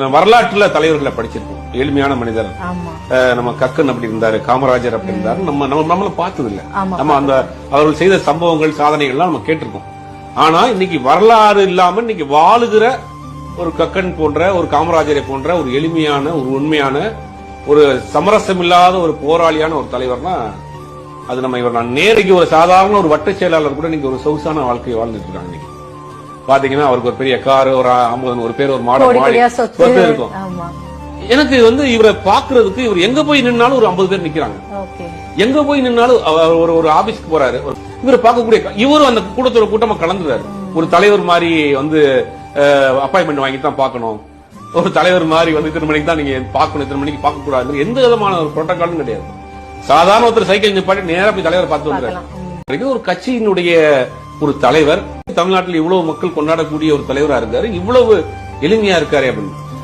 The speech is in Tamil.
வரலாற்றுல தலைவர்களை படிச்சிருக்கோம். எளிமையான மனிதர் நம்ம கக்கன் அப்படி இருந்தாரு, காமராஜர் அப்படி இருந்தாரு. நம்மள பார்த்தது இல்ல. நம்ம அந்த அவர்கள் செய்த சம்பவங்கள் சாதனைகள்லாம் நம்ம கேட்டிருக்கோம். ஆனா இன்னைக்கு வரலாறு இல்லாம இன்னைக்கு வாழுகிற ஒரு கக்கன் போன்ற ஒரு காமராஜரை போன்ற ஒரு எளிமையான ஒரு உண்மையான ஒரு சமரசம் இல்லாத ஒரு போராளியான ஒரு தலைவர்னா அது நம்ம இவர் நான் நேருக்கு ஒரு சாதாரண ஒரு வட்ட செயலாளர் கூட இன்னைக்கு ஒரு சொகுசான வாழ்க்கையை வாழ்ந்துட்டு இருக்காங்க. இன்னைக்கு பாத்தீங்கன்னா அவருக்கு ஒரு பெரிய காரு, ஒரு 50 ஒரு பேர், ஒரு மாடல் இருக்கும். எனக்கு இவரை பாக்குறதுக்கு இவர் எங்க போய் நின்னாலும் ஒரு 50 பேர் நிக்கிறாங்க. எங்க போய் நின்னாலும் ஒரு ஆபீஸ்க்கு போறாரு, இவரை பார்க்கக்கூடிய இவரும் அந்த கூட்டத்தோட கூட்டமா கலந்துறாரு. ஒரு தலைவர் மாதிரி அப்பாயின்மெண்ட் வாங்கி தான் பாக்கணும், ஒரு தலைவர் மாதிரி இத்தனை மணிக்கு தான் நீங்க பாக்கணும், இத்தனை மணிக்கு பார்க்க கூடாது, எந்த விதமான ஒரு புரோட்டோகாலும் கிடையாது. சாதாரண ஒருத்தர் சைக்கிள் நிப்பாட்டி நேரா போய் தலைவரை பார்த்து வந்தாரு. ஒரு கட்சியினுடைய ஒரு தலைவர் தமிழ்நாட்டில் இவ்வளவு மக்கள் கொண்டாடக்கூடிய ஒரு தலைவரா இருக்காரு, இவ்வளவு எளிமையா இருக்காரு அப்படின்னு